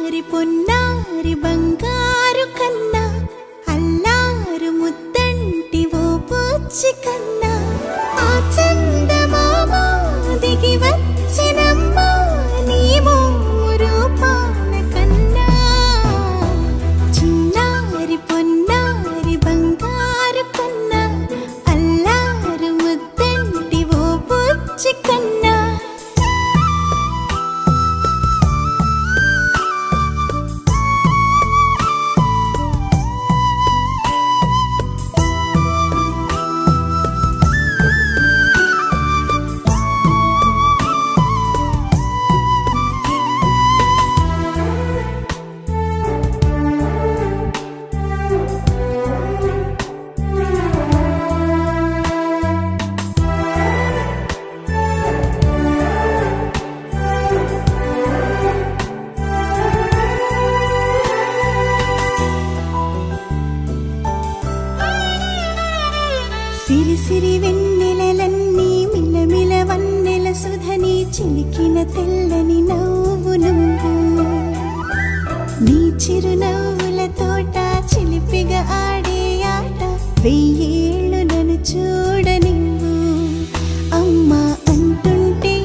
చిన్నారి పొన్నారి బంగారు కన్నా అల్లారు ముద్దంటి ఓ పూచి కన్నా ఆ చందమామ దిగి వచ్చినమ్మా నీ రూపాల కన్నా చిన్నారి పొన్నారి బంగారు కన్నా అల్లారు ముద్దంటి ఓ పూచి కన్నా సిరి సిరి వెన్నెలలన్నీ మిలమిల వన్నెల సుధని చిలికిన తెల్లని నవ్వు నువ్వు నీ చిరునవ్వుల తోట చిలిపిగా ఆడే ఆట వెయ్యేళ్ళు నన్ను చూడనివ్వు అమ్మా అంటుంటే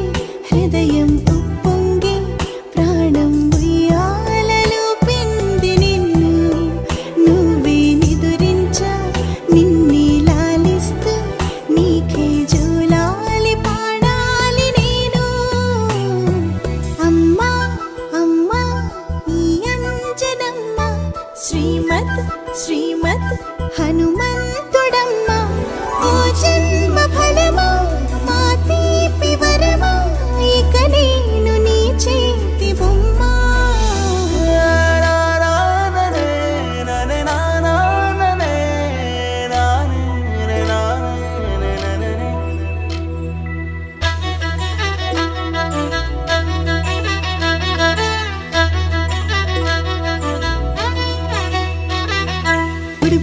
హృదయం ఉప్పొంగి ప్రాణం ఉయ్యాలలో పిండి నిన్ను నువ్వే నిదురించా నిన్నే నీకే జూలాలి పాడాలి నేను అమ్మా అమ్మా ఈ అంజనమ్మ శ్రీమత్ శ్రీమత్ హనుమంతుడమ్మ ఓ జన్మ ఫలమా మా తీపి వరమా ఇక నేను నీ చేతి బొమ్మ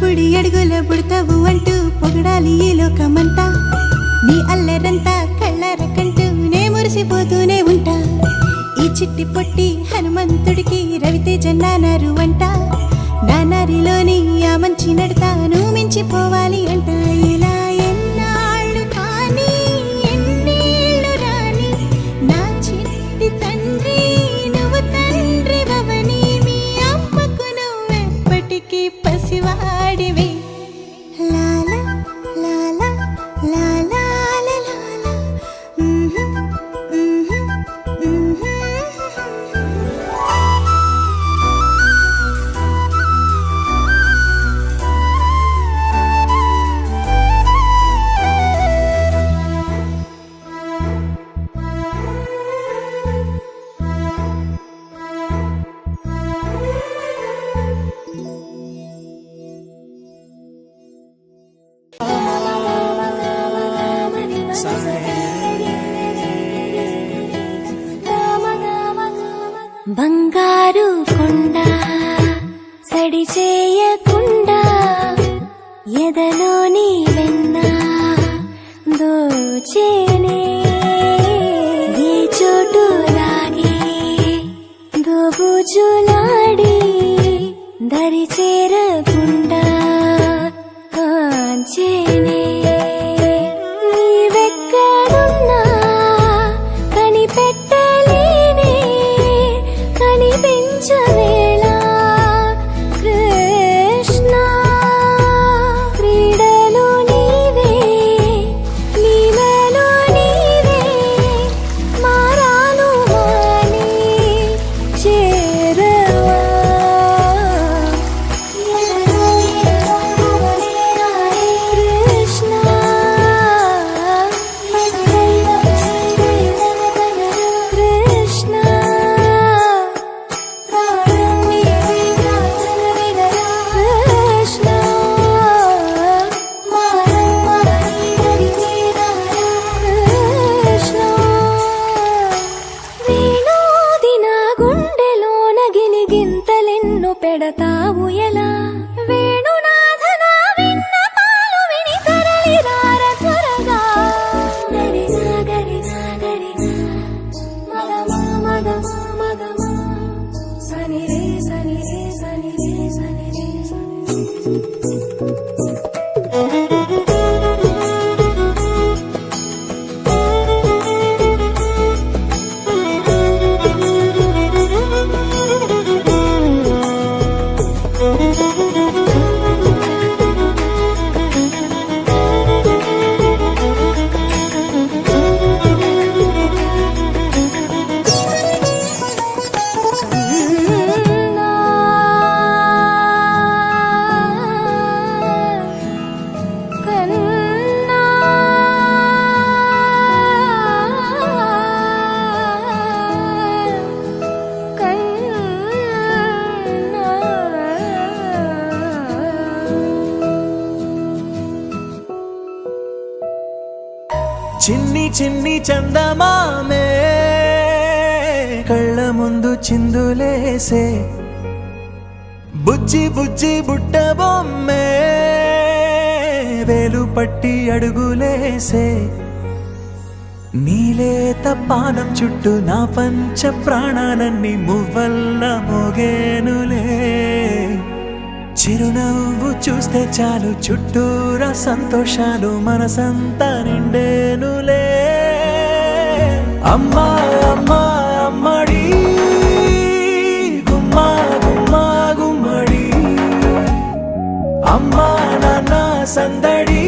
బుడి అడుగుల బుడతావు అంటూ పొగడాలి ఈ లోకమంతా నీ అల్లరంతా కళ్ళరకంటూ నే మురిసిపోతూనే ఉంటా ఈ చిట్టి పొట్టి హనుమంతుడికి రవితేజ నానారు అంట నానారిలోని ఆ మంచి నడతాను మించిపోవాలి అంట ఇలా ఎన్నాళ్ళు కానీ ఎన్నేళ్ళు రాని నా చిట్టి తండ్రి నువ్వు తండ్రి భవని మీ అమ్మకు నువ్వెప్పటికీ పసివాడివి లాలా లాలా లాలా లాలా బంగారు కొండ సడి చేయకుండా ఎదలోని వెన్న దోచేనే ఏ చోటు లాగే దోబుజులాడి దరి చేరకుండా కాంచేనే నీవెక్కడున్నా కనిపెట్టలేనే కనిపించవేళ కృష్ణ క్రీడలు నీవే లీలలో నీవే మారాను మాని చేరవా కృష్ణ పెడతావు ఎలా వేణునాథన విన్నపాలు విని తరలి రార త్వరగా గరిజా గరిజా గరిజా మగమా మగమా మగమా సని చిన్ని చిన్ని చందమామే కళ్ళ ముందు చిందులేసే బుజ్జి బుజ్జి బుట్ట బొమ్మే వేలు పట్టి అడుగులేసే నీలేత పానం చుట్టూ నా పంచ ప్రాణాలన్నీ మువ్వల్ల మోగేనులే చిరునవ్వు చూస్తే చాలు చుట్టూరా సంతోషాలు మనసంతా నిండేనులే అమ్మా అమ్మా అమ్మడి గుమ్మా గుమ్మా గుమ్మడి అమ్మా నాన్న సందడి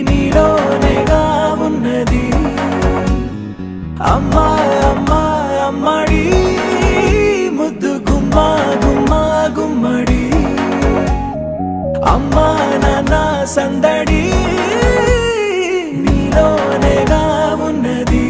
నీలోనేగా ఉన్నది అమ్మా అమ్మా అమ్మడి ముద్దు గుమ్మా గుమ్మా గుమ్మడి అమ్మా నాన్న సందడి నీలోనేగా ఉన్నది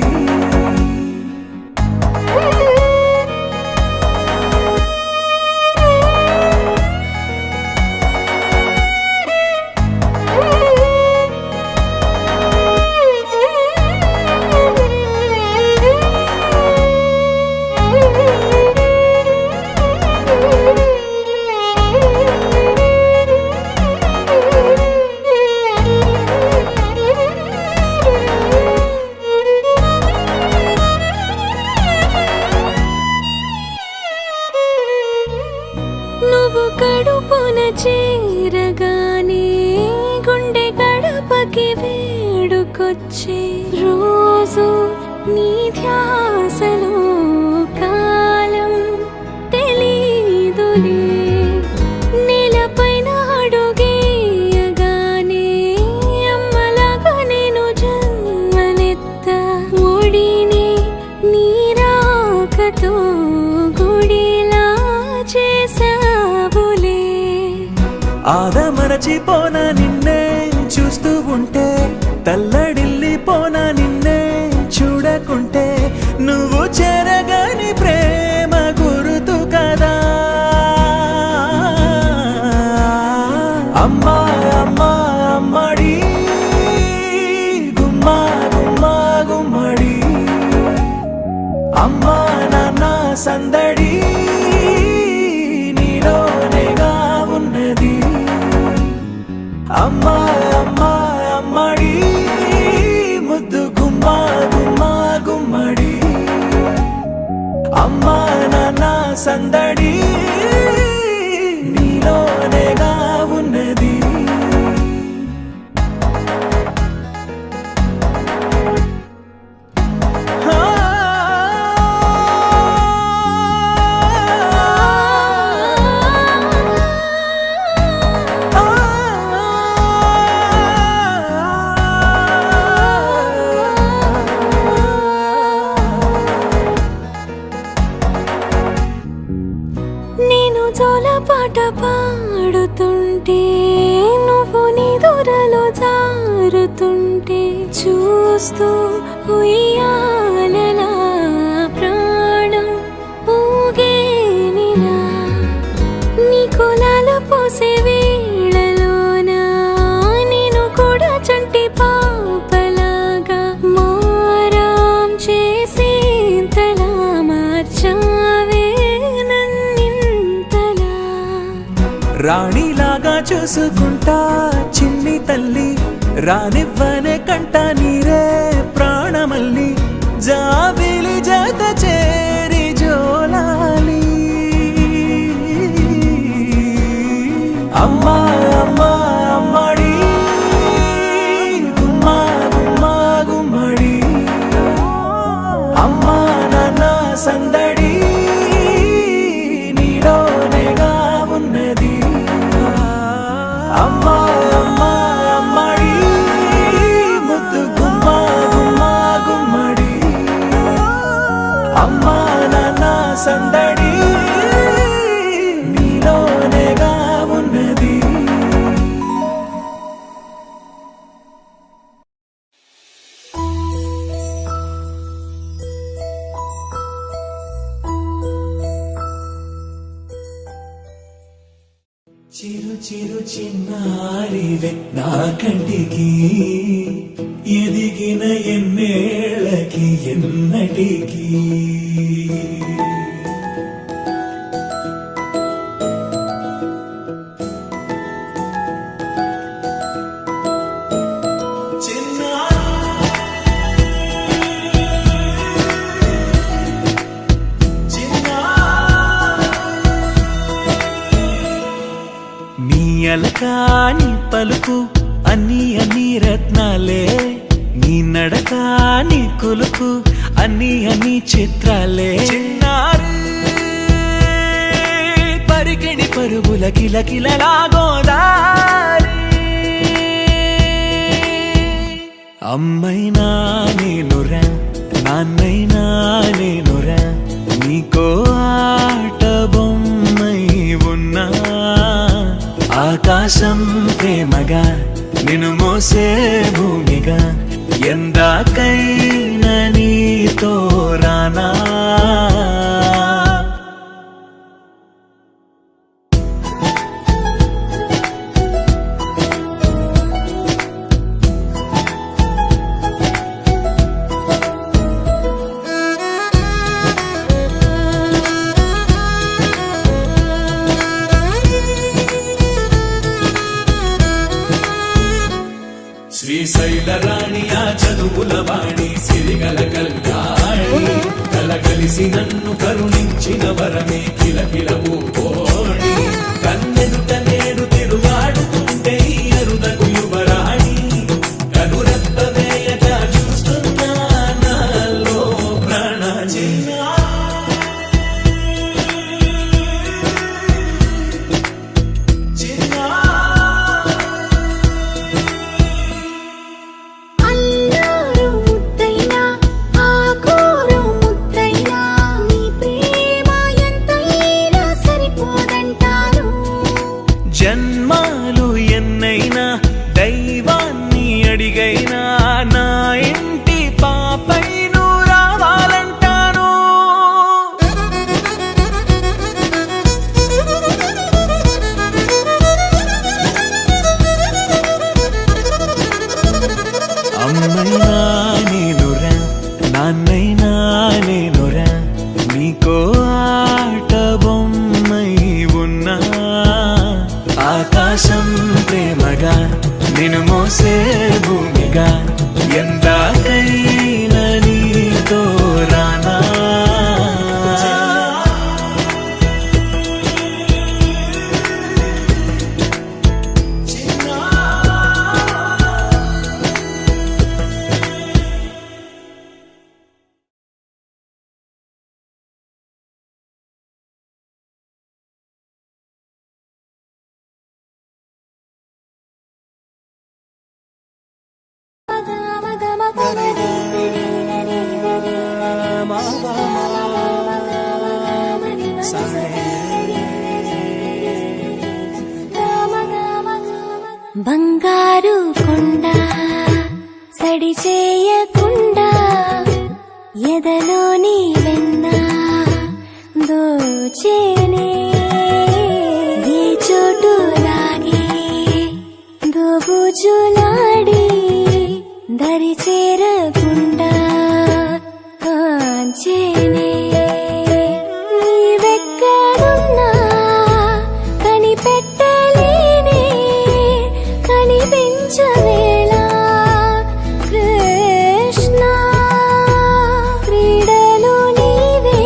నువ్వు కడుపున చేరగానే గుండె గడపకి వేడుకొచ్చే రోజు నీ ధ్యాసలో కాలం తెలీదులే నేలపైన అడుగేయగానే అమ్మలాగా నేను జన్మనెత్త ఒడిని నీ రాకతో గుడిలా చేసావులే ఆదమరచిపోనా నిన్నే చూస్తూ ఉంటే తల్లడిల్లిపోనా నిన్నే చూడకుంటే నువ్వు చెరగని ప్రేమ గురుతు కదా అమ్మా అమ్మా అమ్మడి గుమ్మా గుమ్మా గుమ్మడి అమ్మా నాన్న సందడి నీలోనేగా ఉన్నది అమ్మా అమ్మా అమ్మడి ముద్దు గుమ్మా గుమ్మా గుమ్మడి అమ్మా నాన్న సందడి నీలోనేగా ఉన్నది నేను జోలపాట పాడుతుంటే నువ్వు నిదురలో జారుతుంటే చూస్తూ ఉయ్యాలలా ప్రాణం ఊగేనిలా నీ కులాల పోసే వేళలోన నేను కూడా చంటి పాపలాగా మారాం చేసేంతలా మార్చావే రాణిలాగా చూసుకుంటా చిన్ని తల్లి రానివ్వనే కంట నీరే ప్రాణమల్లి జాబిలి జత చేరి జోలాలి సందడి నీలోనేగా ఉన్నది అమ్మా అమ్మా అమ్మడి ముద్దు గుమ్మా గుమ్మా గుమ్మడి అమ్మా నాన్న సందడి నీలోనేగా ఉన్నది. చిరు చిరు చిన్నారివే నా కంటికి ఎదిగిన ఎన్నేళ్ళకి ఎన్నటికి అలకాని పలుకు అన్ని అన్ని రత్నాలే నీ నడక నీ కులుకు అన్ని అన్ని చిత్రాలే చిన్నారు పరికిణి పరుగుల కిలకిలలాగోదారి అమ్మైనా నేనురా నాన్నైనా నేనురా నీకో ఆట బొమ్మై ఉన్నా ఆకాశం ప్రేమగా నిన్ను మోసే భూమిగా ఎందాకైనా నీతో రానా శ్రీశైల రాణి ఆ చదువుల వాణి సిరిగల కళ్యాణి కలగలిసి నన్ను కరుణించిన వరమే కిలకిలవు కోణి కన్నెదుట నేడు తిరుగాడుతుంటే అరుదకు యువరాణి కనురెప్ప వేయక చూస్తున్నా నాలో ప్రాణ జన్మాలు ఎన్నైనా దైవాన్ని అడిగైనా నా ఇంటి పాపై నువ్వు రావాలంటాను అమ్మైనా నేనురా నాన్నైనా నేనురా నీకో ఆట బొమ్మై ఉన్నా ఆకాశం ప్రేమగా నిన్ను మోసే భూమిగా ఎందాకైనా నీతో రానా బంగారు కొండ సడి చేయకుండా ఎదలోని వెన్న దోచేనే ఏ చోటు లాగే దోబుజులాడి దరి చేరకుండా కాంచేనే నీవెక్కడున్నా కనిపెట్టలేనే కనిపించవేళ కృష్ణ క్రీడలు నీవే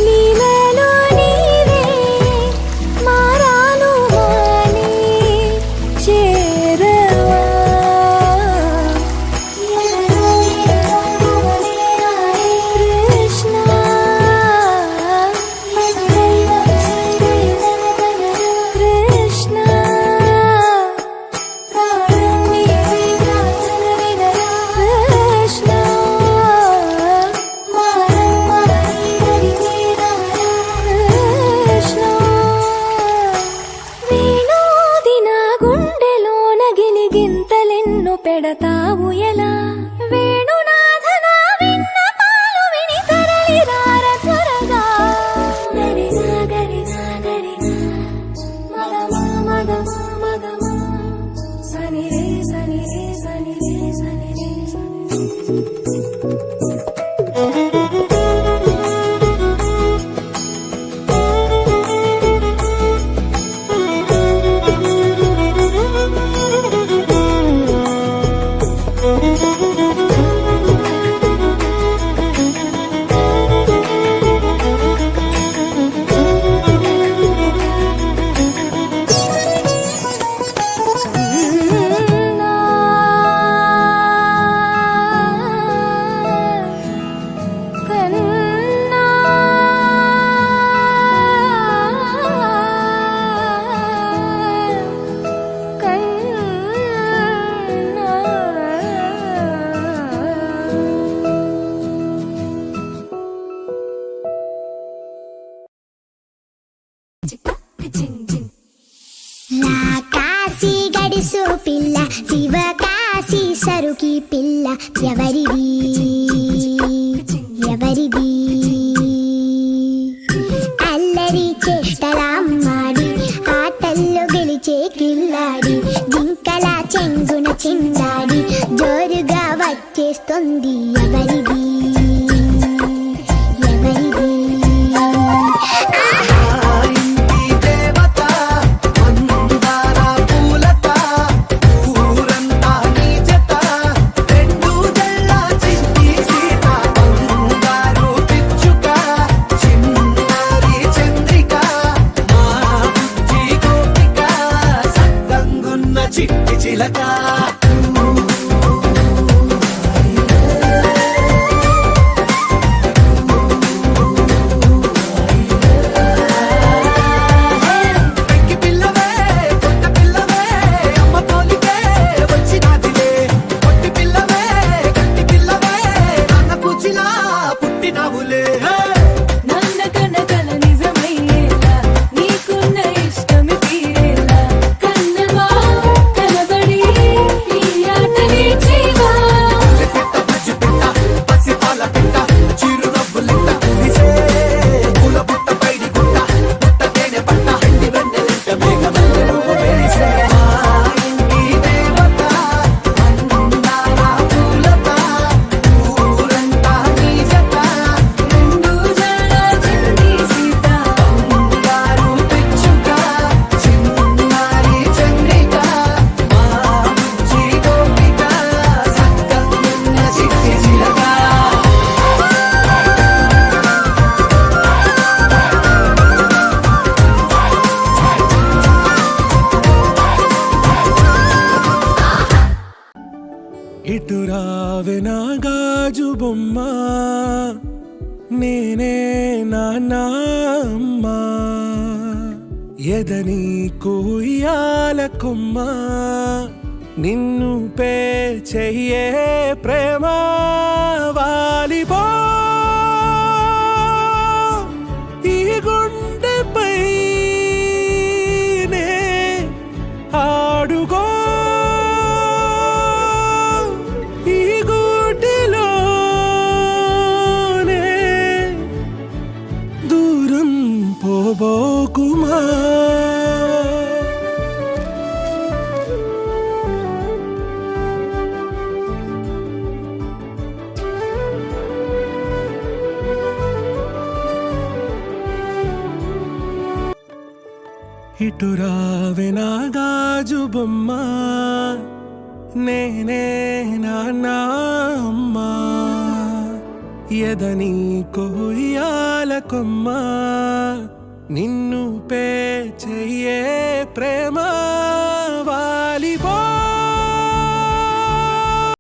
లీలలో నీవే మారాను మాని చేరవా కాశీ గడుసు పిల్ల శివకాశి సరుకి పిల్ల ఎవరిది ఎవరిది అల్లరి చేష్టలామ్మాడి ఆటల్లో గెలిచే కిల్లాడి జింకల చెంగున చిందాడి జోరుగా వచ్చేస్తుంది ఎవరిది ఎవరిది ఇంటి దేవత మందార పూలత ఊరంతా నీ జత రెండు జల్ల చింటి సీత బంగారు పిచ్చుక చిన్నారి చంద్రిక మా బుజ్జి గోపిక సక్కంగున్న చిట్టి చిలక పెంకి పిల్లవే పొట్ట పిల్లవే అమ్మ పోలికే వచ్చినాదిలే పొట్టి పిల్లవే గట్టి పిల్లవే నాన్న కూచిలా పుట్టినావులే నాన్న కన్న కల నిజమయ్యేలా నీకున్న ఇష్టమి తీరేలా కన్నవా కలబడి ఈ ఆటని చేయవా పిట్ట బుజ్జి పిట్ట పసి పాల పిట్ట చిరు నవ్వులిట్ట నిసే పూల పుట్ట పైడి గుట్ట పుట్ట తేనె పట్ట ఎండి వెన్నెలిట్ట మేఘమల్లె నువ్వు మెరిసే మా ఇంటి దేవత మందార పూలత ఊరంతా నీ జత రెండు జడ చింది సీత బంగారు పిచ్చుక చిన్నారి చంద్రిక మా బుజ్జి గోపిక సక్కంగున్న చిట్టి చిలక ఇటు రావే నా గాజు బొమ్మ నేనే నాన్న అమ్మ ఎదని కుయ్యాల కొమ్మ నిన్ను పే చెయ్యే ప్రేమ వాలిపో ఈ గుండెపై నే ఆడుకో ఈ గూటిలోనే దూరం పోబోకుమా ఇటు రావే నా గాజు బొమ్మ నేనే నాన్న అమ్మ ఎదని కొయ్యాల కొమ్మ నిన్ను పే చెయ్యే ప్రేమ